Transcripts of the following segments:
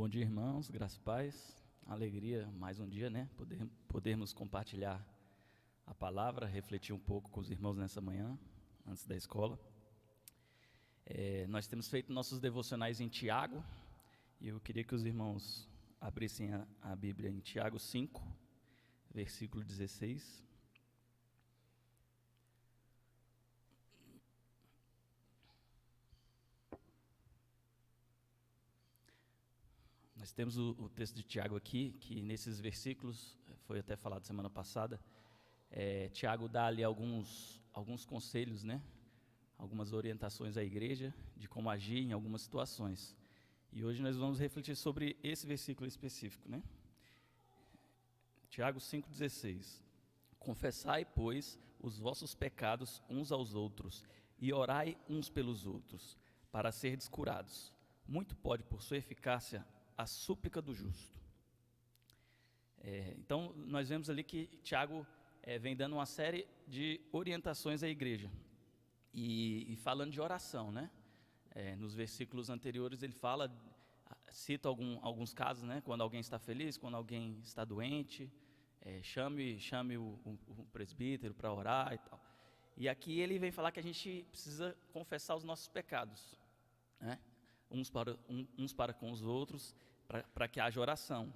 Bom dia, irmãos, graça e paz, alegria, mais um dia, né, podermos compartilhar a palavra, refletir um pouco com os irmãos nessa manhã, antes da escola. Nós temos feito nossos devocionais em Tiago, e eu queria que os irmãos abrissem a Bíblia em Tiago 5, versículo 16. Nós temos o texto de Tiago aqui, que nesses versículos, foi até falado semana passada, Tiago dá ali alguns conselhos, né? Algumas orientações à igreja de como agir em algumas situações. E hoje nós vamos refletir sobre esse versículo específico, né? Tiago 5,16. Confessai, pois, os vossos pecados uns aos outros, e orai uns pelos outros, para serdes curados. Muito pode, por sua eficácia, a súplica do justo. Então, nós vemos ali que Tiago vem dando uma série de orientações à igreja, e falando de oração, né? Nos versículos anteriores ele cita alguns casos, né? Quando alguém está feliz, quando alguém está doente, chame o presbítero para orar e tal. E aqui ele vem falar que a gente precisa confessar os nossos pecados, né? Uns para com os outros, para que haja oração.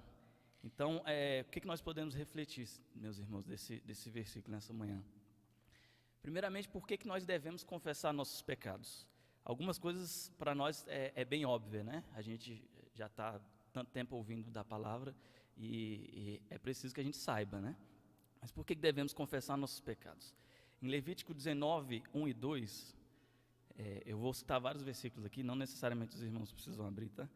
Então, o que nós podemos refletir, meus irmãos, desse versículo nessa manhã? Primeiramente, por que nós devemos confessar nossos pecados? Algumas coisas para nós é bem óbvia, né? A gente já está tanto tempo ouvindo da palavra e é preciso que a gente saiba, né? Mas por que devemos confessar nossos pecados? Em Levítico 19, 1 e 2, eu vou citar vários versículos aqui, não necessariamente os irmãos precisam abrir, tá?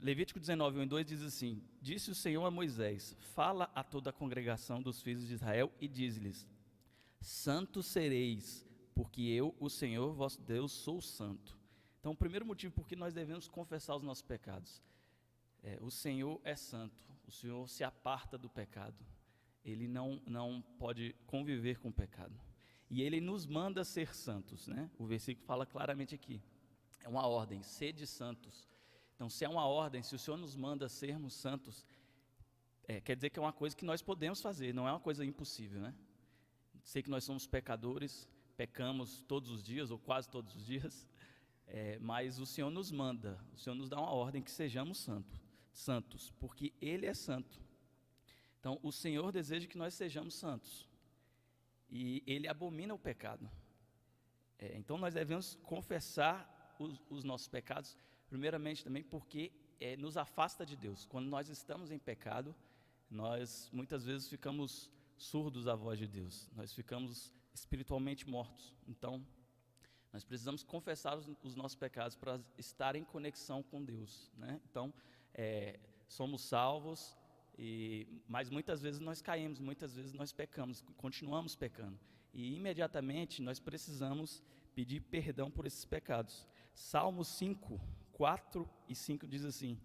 Levítico 19, 1 e 2 diz assim: Disse o Senhor a Moisés: Fala a toda a congregação dos filhos de Israel e diz-lhes: Santos sereis, porque eu, o Senhor vosso Deus, sou santo. Então, o primeiro motivo por que nós devemos confessar os nossos pecados: o Senhor é santo, o Senhor se aparta do pecado, Ele não pode conviver com o pecado, e Ele nos manda ser santos, né? O versículo fala claramente aqui, é uma ordem, sede santos. Então, se é uma ordem, se o Senhor nos manda sermos santos, quer dizer que é uma coisa que nós podemos fazer, não é uma coisa impossível, né? Sei que nós somos pecadores, pecamos todos os dias, ou quase todos os dias, mas o Senhor nos manda, o Senhor nos dá uma ordem que sejamos santos, porque Ele é santo. Então, o Senhor deseja que nós sejamos santos, e Ele abomina o pecado. Então, nós devemos confessar os nossos pecados, primeiramente também porque nos afasta de Deus. Quando nós estamos em pecado, nós muitas vezes ficamos surdos à voz de Deus, nós ficamos espiritualmente mortos. Então, nós precisamos confessar os nossos pecados para estar em conexão com Deus, né? Então, somos salvos, mas muitas vezes nós caímos, muitas vezes nós pecamos, continuamos pecando, e imediatamente nós precisamos pedir perdão por esses pecados. Salmo 5, 4 e 5 diz assim: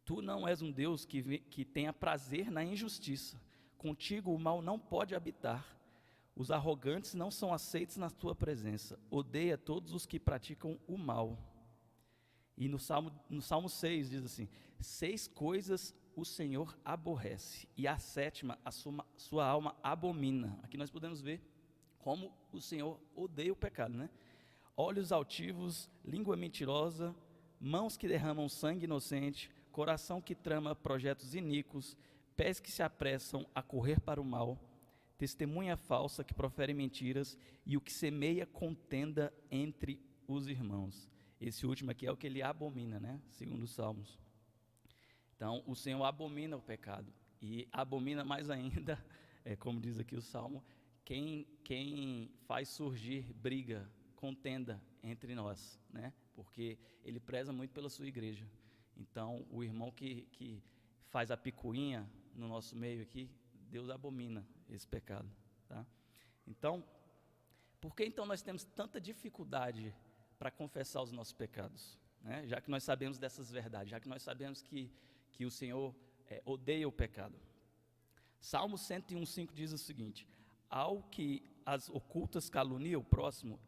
Tu não és um Deus que tenha prazer na injustiça, contigo o mal não pode habitar. Os arrogantes não são aceitos na tua presença. Odeia todos os que praticam o mal. E no Salmo 6 diz assim: 6 coisas o Senhor aborrece, e a 7ª a sua alma abomina. Aqui nós podemos ver como o Senhor odeia o pecado, né? Olhos altivos, língua mentirosa, mãos que derramam sangue inocente, coração que trama projetos iníquos, pés que se apressam a correr para o mal, testemunha falsa que profere mentiras, e o que semeia contenda entre os irmãos. Esse último aqui é o que ele abomina, né? Segundo os Salmos. Então, o Senhor abomina o pecado, e abomina mais ainda, como diz aqui o Salmo, quem faz surgir briga, contenda entre nós, né? Porque Ele preza muito pela sua igreja. Então, o irmão que faz a picuinha no nosso meio aqui, Deus abomina esse pecado, tá? Então, por que então nós temos tanta dificuldade para confessar os nossos pecados, né? Já que nós sabemos dessas verdades, já que nós sabemos que o Senhor odeia o pecado. Salmo 101:5 diz o seguinte: Ao que as ocultas calunia o próximo,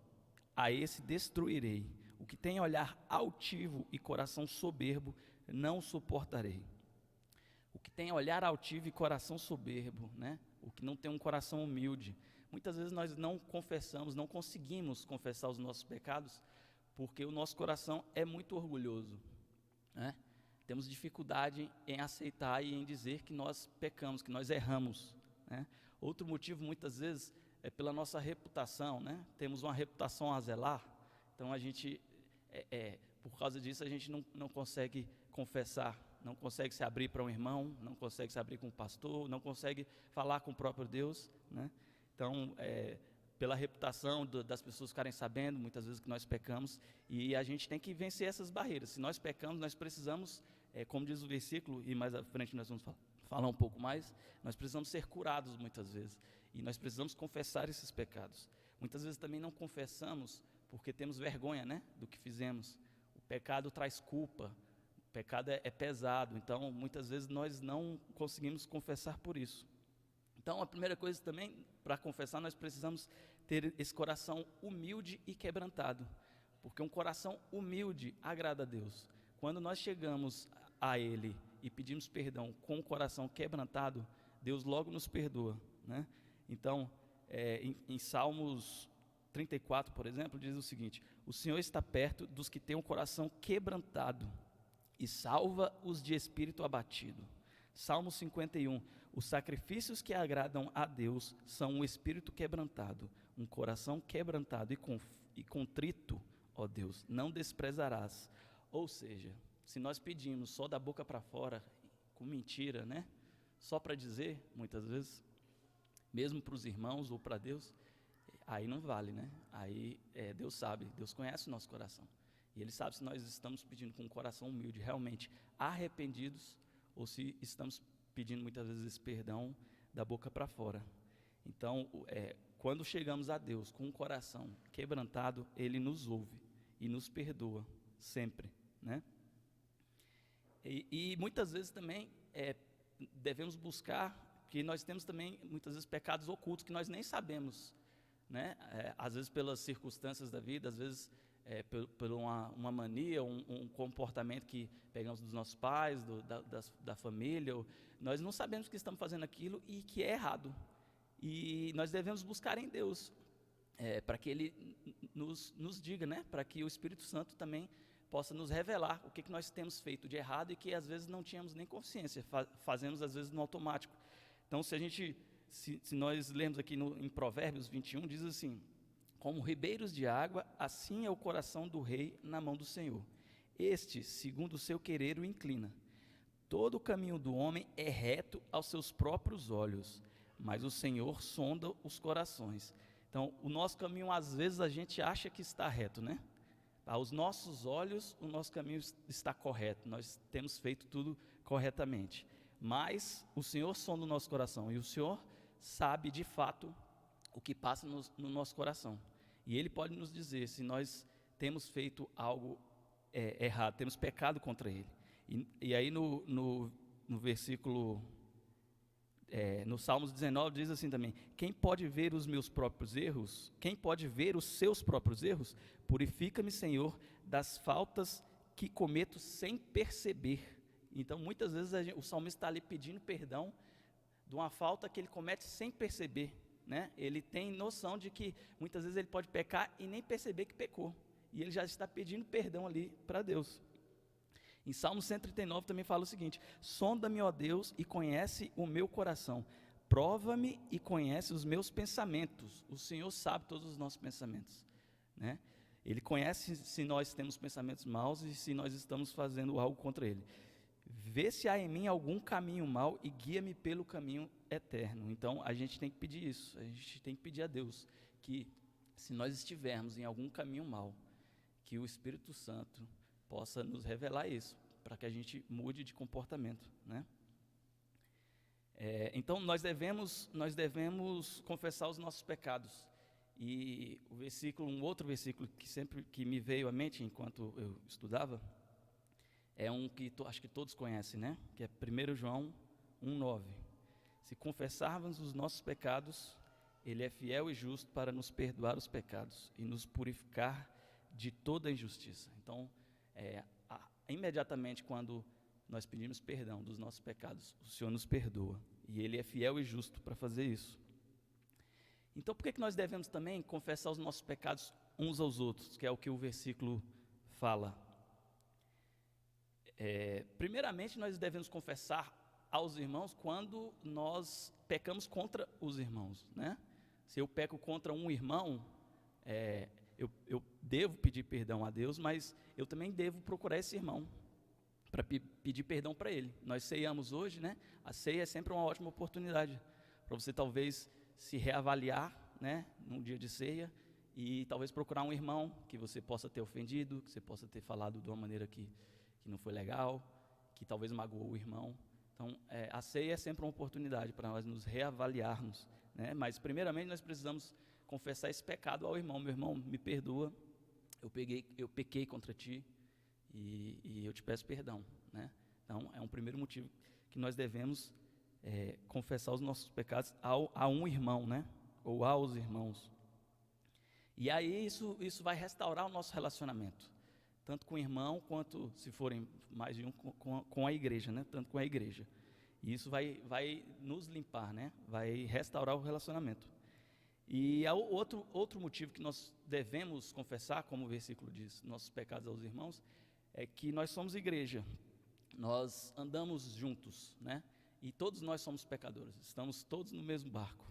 a esse destruirei. O que tem olhar altivo e coração soberbo, não suportarei. O que tem olhar altivo e coração soberbo, né? O que não tem um coração humilde. Muitas vezes nós não confessamos, não conseguimos confessar os nossos pecados, porque o nosso coração é muito orgulhoso, né? Temos dificuldade em aceitar e em dizer que nós pecamos, que nós erramos, né? Outro motivo, muitas vezes, é pela nossa reputação, né? Temos uma reputação a zelar, então a gente, por causa disso, a gente não consegue confessar, não consegue se abrir para um irmão, não consegue se abrir com um pastor, não consegue falar com o próprio Deus, né? Então, pela reputação das pessoas ficarem sabendo, muitas vezes, que nós pecamos, e a gente tem que vencer essas barreiras. Se nós pecamos, nós precisamos, como diz o versículo, e mais à frente nós vamos falar um pouco mais, nós precisamos ser curados muitas vezes, e nós precisamos confessar esses pecados. Muitas vezes também não confessamos porque temos vergonha, né, do que fizemos. O pecado traz culpa, o pecado é pesado, então muitas vezes nós não conseguimos confessar por isso. Então, a primeira coisa também, para confessar, nós precisamos ter esse coração humilde e quebrantado, porque um coração humilde agrada a Deus. Quando nós chegamos a Ele e pedimos perdão com o coração quebrantado, Deus logo nos perdoa, né? Então, em Salmos 34, por exemplo, diz o seguinte: o Senhor está perto dos que têm um coração quebrantado e salva os de espírito abatido. Salmo 51, os sacrifícios que agradam a Deus são um espírito quebrantado, um coração quebrantado e contrito, ó Deus, não desprezarás. Ou seja, se nós pedimos só da boca para fora, com mentira, né? Só para dizer, muitas vezes, mesmo para os irmãos ou para Deus, aí não vale, né? Aí Deus sabe, Deus conhece o nosso coração. E Ele sabe se nós estamos pedindo com um coração humilde, realmente arrependidos, ou se estamos pedindo muitas vezes esse perdão da boca para fora. Então, quando chegamos a Deus com um coração quebrantado, Ele nos ouve e nos perdoa sempre, né? E muitas vezes também devemos buscar, que nós temos também muitas vezes pecados ocultos que nós nem sabemos, né? Às vezes pelas circunstâncias da vida, às vezes por uma mania, um comportamento que pegamos dos nossos pais, da família, nós não sabemos que estamos fazendo aquilo e que é errado. E nós devemos buscar em Deus, para que Ele nos diga, né? Para que o Espírito Santo também possa nos revelar o que nós temos feito de errado e que às vezes não tínhamos nem consciência, fazemos às vezes no automático. Então, se nós lermos aqui em Provérbios 21, diz assim: como ribeiros de água, assim é o coração do rei na mão do Senhor. Este, segundo o seu querer, o inclina. Todo o caminho do homem é reto aos seus próprios olhos, mas o Senhor sonda os corações. Então, o nosso caminho, às vezes, a gente acha que está reto, né? Aos nossos olhos, o nosso caminho está correto, nós temos feito tudo corretamente. Mas o Senhor sonda o nosso coração, e o Senhor sabe, de fato, o que passa no nosso coração. E Ele pode nos dizer se nós temos feito algo errado, temos pecado contra Ele. E aí no versículo, no Salmos 19 diz assim também: quem pode ver os meus próprios erros? Quem pode ver os seus próprios erros? Purifica-me, Senhor, das faltas que cometo sem perceber. Então, muitas vezes o salmista está ali pedindo perdão de uma falta que ele comete sem perceber, né? Ele tem noção de que muitas vezes ele pode pecar e nem perceber que pecou, e ele já está pedindo perdão ali para Deus. Em Salmo 139 também fala o seguinte: sonda-me, ó Deus, e conhece o meu coração, prova-me e conhece os meus pensamentos. O Senhor sabe todos os nossos pensamentos, né? Ele conhece se nós temos pensamentos maus e se nós estamos fazendo algo contra Ele. Vê se há em mim algum caminho mau e guia-me pelo caminho eterno. Então, a gente tem que pedir isso, a gente tem que pedir a Deus que, se nós estivermos em algum caminho mau, que o Espírito Santo possa nos revelar isso, para que a gente mude de comportamento, né? Então, nós devemos confessar os nossos pecados. E um outro versículo que me veio à mente enquanto eu estudava, é um que acho que todos conhecem, né? Que é 1 João 1,9. Se confessarmos os nossos pecados, Ele é fiel e justo para nos perdoar os pecados e nos purificar de toda injustiça. Então, imediatamente quando nós pedimos perdão dos nossos pecados, o Senhor nos perdoa. E Ele é fiel e justo para fazer isso. Então, por que nós devemos também confessar os nossos pecados uns aos outros, que é o que o versículo fala? Primeiramente, nós devemos confessar aos irmãos quando nós pecamos contra os irmãos, né? Se eu peco contra um irmão, eu devo pedir perdão a Deus, mas eu também devo procurar esse irmão para pedir perdão para ele. Nós ceiamos hoje, né? A ceia é sempre uma ótima oportunidade para você talvez se reavaliar, né, num dia de ceia, e talvez procurar um irmão que você possa ter ofendido, que você possa ter falado de uma maneira que não foi legal, que talvez magoou o irmão. Então, a ceia é sempre uma oportunidade para nós nos reavaliarmos, né? Mas primeiramente nós precisamos confessar esse pecado ao irmão. Meu irmão, me perdoa, eu pequei contra ti e eu te peço perdão, né? Então, é um primeiro motivo que nós devemos confessar os nossos pecados a um irmão, né? Ou aos irmãos. E aí isso vai restaurar o nosso relacionamento, tanto com o irmão, quanto, se forem mais de um, com a igreja, né? Tanto com a igreja. E isso vai nos limpar, né? Vai restaurar o relacionamento. E há outro motivo que nós devemos confessar, como o versículo diz, nossos pecados aos irmãos, é que nós somos igreja. Nós andamos juntos, né? E todos nós somos pecadores, estamos todos no mesmo barco.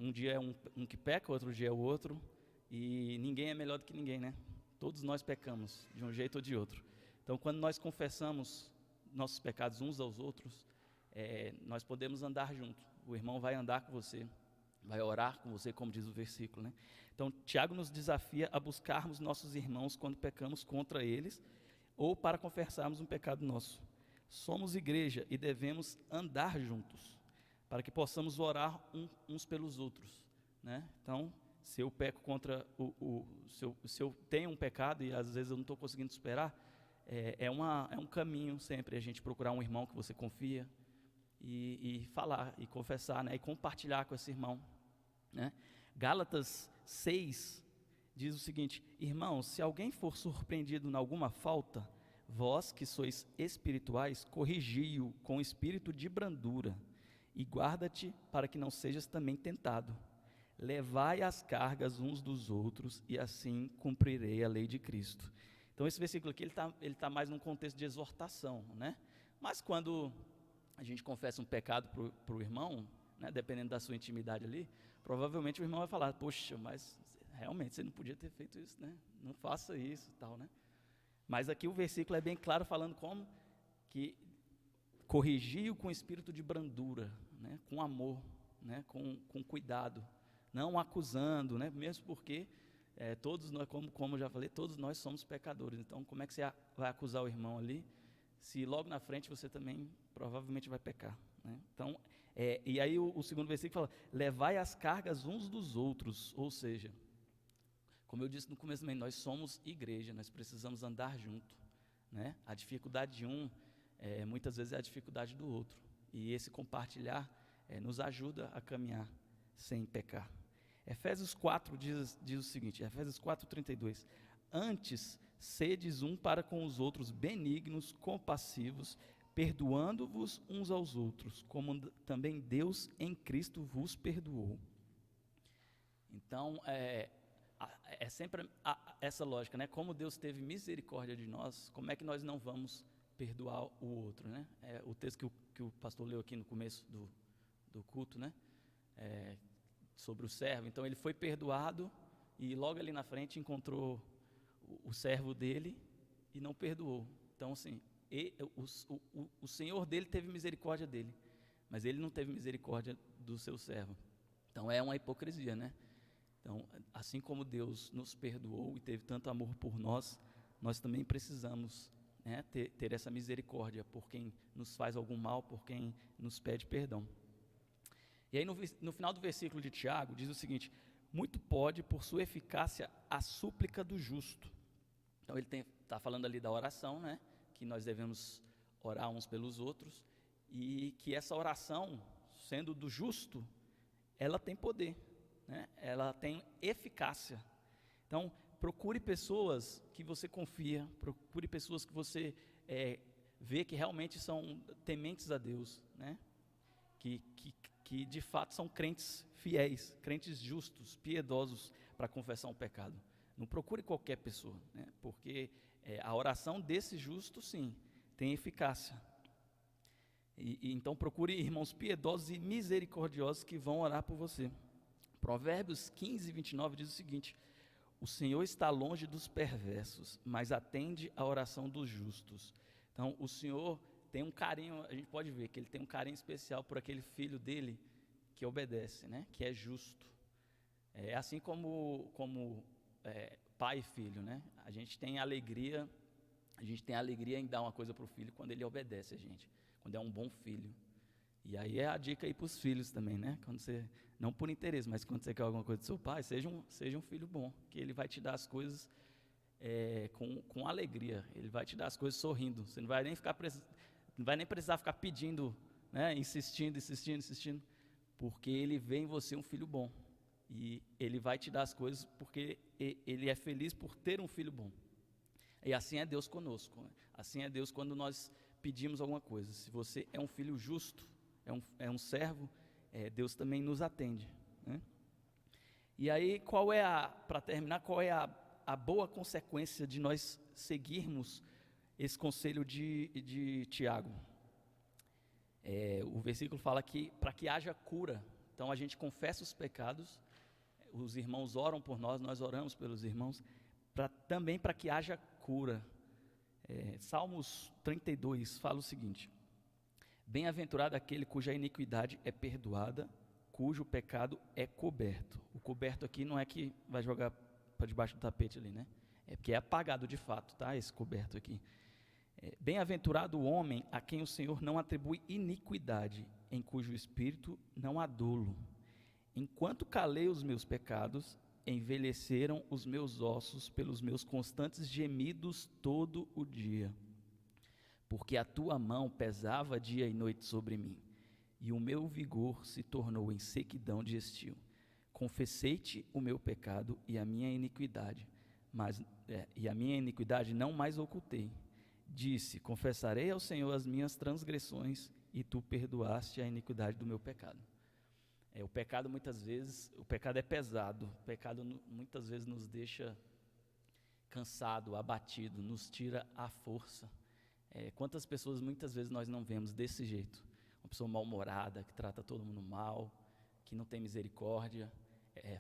Um dia é um que peca, outro dia é o outro, e ninguém é melhor do que ninguém, né? Todos nós pecamos, de um jeito ou de outro. Então, quando nós confessamos nossos pecados uns aos outros, nós podemos andar junto. O irmão vai andar com você, vai orar com você, como diz o versículo, né? Então, Tiago nos desafia a buscarmos nossos irmãos quando pecamos contra eles, ou para confessarmos um pecado nosso. Somos igreja e devemos andar juntos, para que possamos orar uns pelos outros, né? Então, se eu peco contra se eu tenho um pecado e às vezes eu não estou conseguindo superar, é um caminho sempre a gente procurar um irmão que você confia e falar, e confessar, né? E compartilhar com esse irmão, né? Gálatas 6 diz o seguinte: irmãos, se alguém for surpreendido em alguma falta, vós que sois espirituais, corrigi-o com espírito de brandura, e guarda-te para que não sejas também tentado. Levai as cargas uns dos outros, e assim cumprirei a lei de Cristo. Então esse versículo aqui, ele tá mais num contexto de exortação, né? Mas quando a gente confessa um pecado para o irmão, né, dependendo da sua intimidade ali, provavelmente o irmão vai falar: poxa, mas realmente você não podia ter feito isso, né? Não faça isso e tal, né? Mas aqui o versículo é bem claro, falando como que corrigiu com espírito de brandura, né? Com amor, né? Com cuidado, não acusando, né? Mesmo porque todos nós, como eu já falei, todos nós somos pecadores. Então, como é que você vai acusar o irmão ali, se logo na frente você também provavelmente vai pecar, né? Então, e aí o segundo versículo fala: levai as cargas uns dos outros, ou seja, como eu disse no começo também, nós somos igreja, nós precisamos andar junto, né? A dificuldade de um, muitas vezes é a dificuldade do outro, e esse compartilhar nos ajuda a caminhar sem pecar. Efésios 4 diz o seguinte, Efésios 4:32, antes, sedes um para com os outros benignos, compassivos, perdoando-vos uns aos outros, como também Deus em Cristo vos perdoou. Então, é sempre essa lógica, né? Como Deus teve misericórdia de nós, como é que nós não vamos perdoar o outro, né? O texto que o pastor leu aqui no começo do culto, né? Sobre o servo. Então ele foi perdoado e logo ali na frente encontrou o servo dele e não perdoou. Então assim, o Senhor dele teve misericórdia dele, mas ele não teve misericórdia do seu servo. Então é uma hipocrisia, né? Então, assim como Deus nos perdoou e teve tanto amor por nós, nós também precisamos, né, ter essa misericórdia por quem nos faz algum mal, por quem nos pede perdão. E aí no final do versículo de Tiago diz o seguinte: muito pode por sua eficácia a súplica do justo. Então ele está falando ali da oração, né, que nós devemos orar uns pelos outros, e que essa oração, sendo do justo, ela tem poder, né? Ela tem eficácia. Então, procure pessoas que você confia, procure pessoas que você vê que realmente são tementes a Deus, né? Que de fato são crentes fiéis, crentes justos, piedosos para confessar um pecado. Não procure qualquer pessoa, né? Porque a oração desse justo, sim, tem eficácia. Então procure irmãos piedosos e misericordiosos que vão orar por você. Provérbios 15, 29 diz o seguinte: o Senhor está longe dos perversos, mas atende a oração dos justos. Então o Senhor tem um carinho, a gente pode ver que ele tem um carinho especial por aquele filho dele que obedece, né? Que é justo. É assim como pai e filho, né? A gente tem alegria em dar uma coisa para o filho quando ele obedece a gente, quando é um bom filho. E aí é a dica aí para os filhos também, né? Quando você, não por interesse, mas quando você quer alguma coisa do seu pai, seja um filho bom, que ele vai te dar as coisas com alegria, ele vai te dar as coisas sorrindo. Você não vai nem precisar ficar pedindo, né? Insistindo, porque ele vê em você um filho bom. E ele vai te dar as coisas porque ele é feliz por ter um filho bom. E assim é Deus conosco, né? Assim é Deus quando nós pedimos alguma coisa. Se você é um filho justo, é um servo, Deus também nos atende, né? E aí, para terminar, qual é a boa consequência de nós seguirmos esse conselho de Tiago? O versículo fala que para que haja cura, então a gente confessa os pecados, os irmãos oram por nós oramos pelos irmãos, também para que haja cura. Salmos 32 fala o seguinte: bem-aventurado aquele cuja iniquidade é perdoada, cujo pecado é coberto. O coberto aqui não é que vai jogar para debaixo do tapete ali, né? É porque é apagado de fato, tá? Esse coberto aqui. Bem-aventurado o homem a quem o Senhor não atribui iniquidade, em cujo espírito não há dolo. Enquanto calei os meus pecados, envelheceram os meus ossos pelos meus constantes gemidos todo o dia. Porque a tua mão pesava dia e noite sobre mim, e o meu vigor se tornou em sequidão de estio. Confessei-te o meu pecado e a minha iniquidade, não mais ocultei. Disse: confessarei ao Senhor as minhas transgressões, e tu perdoaste a iniquidade do meu pecado. O pecado é pesado, o pecado muitas vezes nos deixa cansado, abatido, nos tira a força. Quantas pessoas muitas vezes nós não vemos desse jeito? Uma pessoa mal-humorada, que trata todo mundo mal, que não tem misericórdia,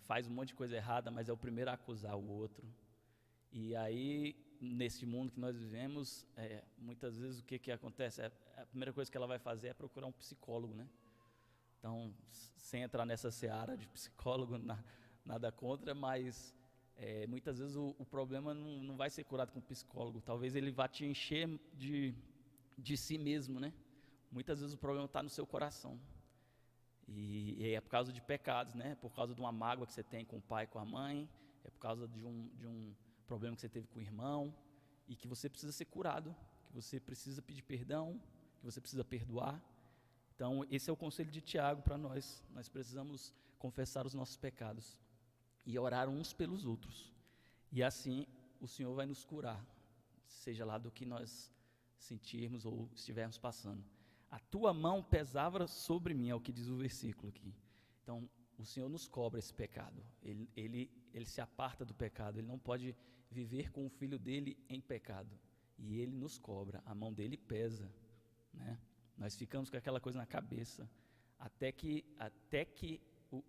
faz um monte de coisa errada, mas é o primeiro a acusar o outro. E aí, nesse mundo que nós vivemos, muitas vezes o que acontece? A primeira coisa que ela vai fazer é procurar um psicólogo, né? Então, sem entrar nessa seara de psicólogo, nada contra, mas muitas vezes o problema não vai ser curado com o psicólogo. Talvez ele vá te encher de si mesmo, né? Muitas vezes o problema está no seu coração. E é por causa de pecados, né? É por causa de uma mágoa que você tem com o pai, com a mãe, é por causa de um problema que você teve com o irmão, e que você precisa ser curado, que você precisa pedir perdão, que você precisa perdoar. Então, esse é o conselho de Tiago para nós. Nós precisamos confessar os nossos pecados e orar uns pelos outros. E assim, o Senhor vai nos curar, seja lá do que nós sentirmos ou estivermos passando. A tua mão pesava sobre mim, é o que diz o versículo aqui. Então, o Senhor nos cobra esse pecado. Ele se aparta do pecado. Ele não pode viver com o filho dele em pecado. E ele nos cobra. A mão dele pesa, né? Nós ficamos com aquela coisa na cabeça, até que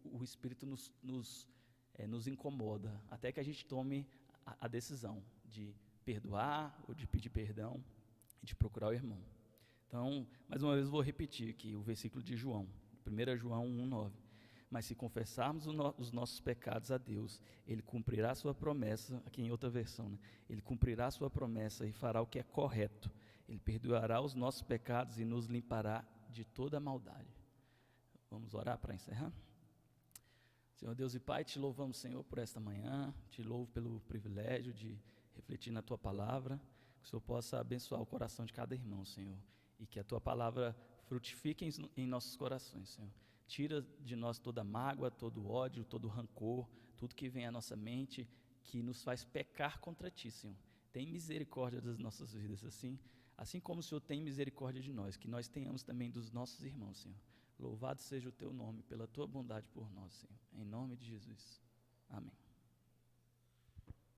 o Espírito nos incomoda, até que a gente tome a decisão de perdoar ou de pedir perdão e de procurar o irmão. Então, mais uma vez vou repetir aqui o versículo de João, 1 João 1,9. Mas se confessarmos os nossos pecados a Deus, Ele cumprirá a sua promessa, aqui em outra versão, né? Ele cumprirá a sua promessa e fará o que é correto. Ele perdoará os nossos pecados e nos limpará de toda a maldade. Vamos orar para encerrar? Senhor Deus e Pai, te louvamos, Senhor, por esta manhã, te louvo pelo privilégio de refletir na Tua Palavra, que o Senhor possa abençoar o coração de cada irmão, Senhor, e que a Tua Palavra frutifique em nossos corações, Senhor. Tira de nós toda mágoa, todo ódio, todo rancor, tudo que vem à nossa mente que nos faz pecar contra Ti, Senhor. Tem misericórdia das nossas vidas, assim como o Senhor tem misericórdia de nós, que nós tenhamos também dos nossos irmãos, Senhor. Louvado seja o Teu nome, pela Tua bondade por nós, Senhor. Em nome de Jesus. Amém.